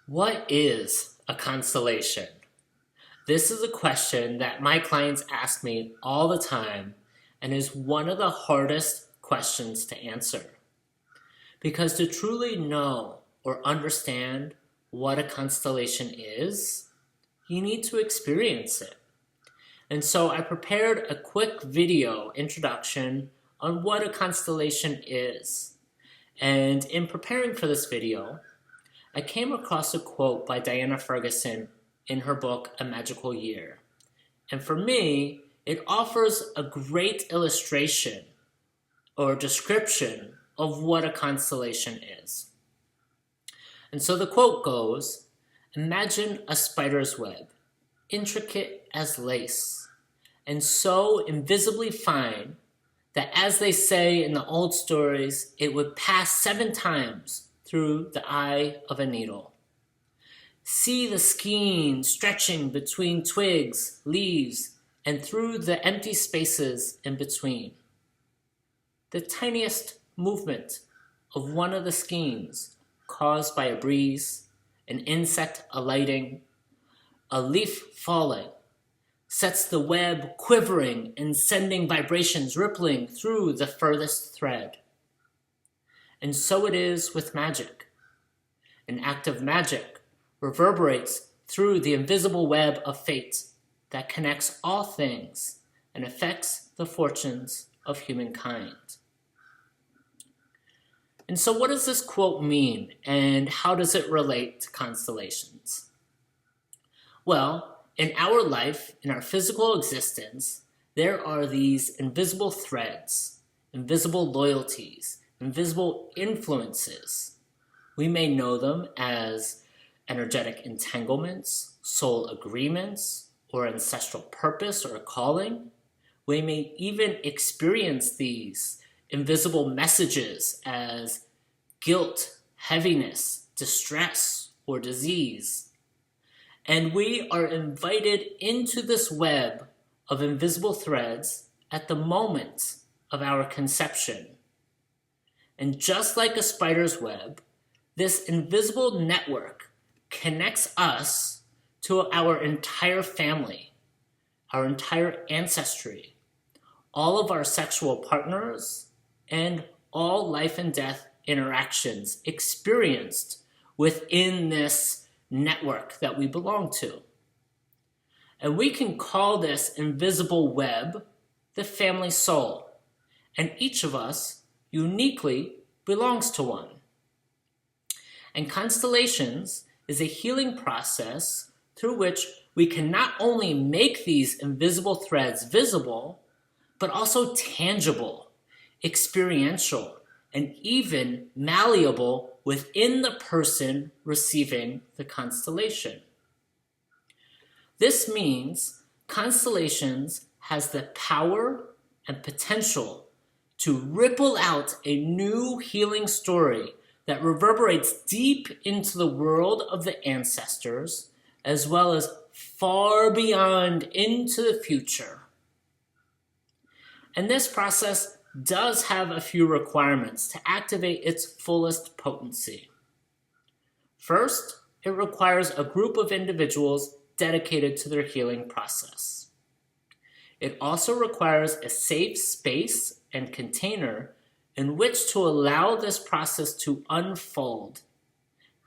What is a constellation? This is a question that my clients ask me all the time and is one of the hardest questions to answer. Because to truly know or understand what a constellation is, you need to experience it. And so I prepared a quick video introduction on what a constellation is. And in preparing for this video, I came across a quote by Diana Ferguson in her book, A Magical Year. And for me, it offers a great illustration or description of what a constellation is. And so the quote goes, "Imagine a spider's web, intricate as lace, and so invisibly fine that, as they say in the old stories, it would pass 7 times through the eye of a needle. See the skein stretching between twigs, leaves, and through the empty spaces in between. The tiniest movement of one of the skeins caused by a breeze, an insect alighting, a leaf falling, sets the web quivering and sending vibrations rippling through the furthest thread. And so it is with magic. An act of magic reverberates through the invisible web of fate that connects all things and affects the fortunes of humankind." And so what does this quote mean, and how does it relate to constellations? Well, in our life, in our physical existence, there are these invisible threads, invisible loyalties, invisible influences. We may know them as energetic entanglements, soul agreements, or ancestral purpose or calling. We may even experience these invisible messages as guilt, heaviness, distress, or disease. And we are invited into this web of invisible threads at the moment of our conception. And just like a spider's web, this invisible network connects us to our entire family, our entire ancestry, all of our sexual partners, and all life and death interactions experienced within this network that we belong to. And we can call this invisible web the family soul, and each of us uniquely belongs to one. And constellations is a healing process through which we can not only make these invisible threads visible, but also tangible, experiential, and even malleable within the person receiving the constellation. This means constellations has the power and potential to ripple out a new healing story that reverberates deep into the world of the ancestors, as well as far beyond into the future. And this process does have a few requirements to activate its fullest potency. First, it requires a group of individuals dedicated to their healing process. It also requires a safe space and container in which to allow this process to unfold.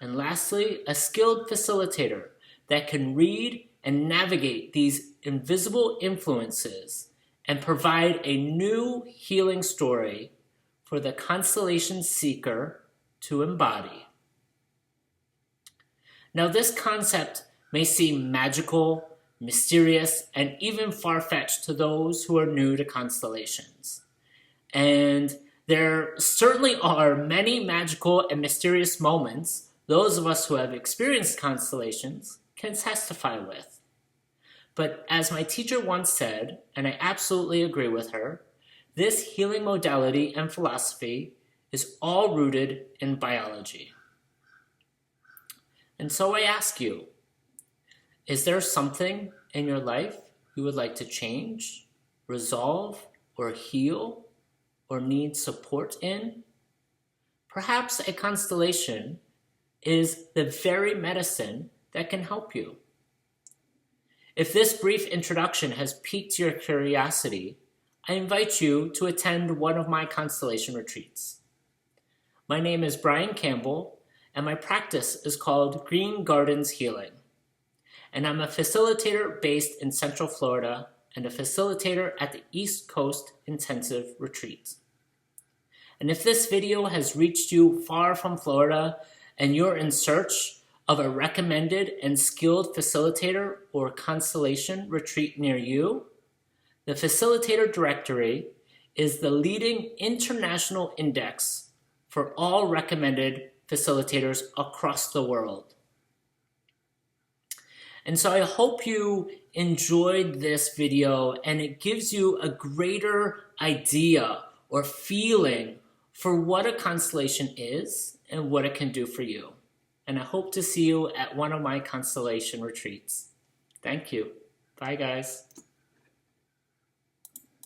And lastly, a skilled facilitator that can read and navigate these invisible influences and provide a new healing story for the constellation seeker to embody. Now, this concept may seem magical, mysterious, and even far-fetched to those who are new to constellations. And there certainly are many magical and mysterious moments those of us who have experienced constellations can testify with. But as my teacher once said, and I absolutely agree with her, this healing modality and philosophy is all rooted in biology. And so I ask you, is there something in your life you would like to change, resolve, or heal, or need support in? Perhaps a constellation is the very medicine that can help you. If this brief introduction has piqued your curiosity, I invite you to attend one of my constellation retreats. My name is Bryan Campbell, and my practice is called Green Gardens Healing. And I'm a facilitator based in Central Florida and a facilitator at the East Coast Intensive Retreat. And if this video has reached you far from Florida and you're in search of a recommended and skilled facilitator or constellation retreat near you, the Facilitator Directory is the leading international index for all recommended facilitators across the world. And so I hope you enjoyed this video and it gives you a greater idea or feeling for what a constellation is and what it can do for you. And I hope to see you at one of my constellation retreats. Thank you. Bye, guys.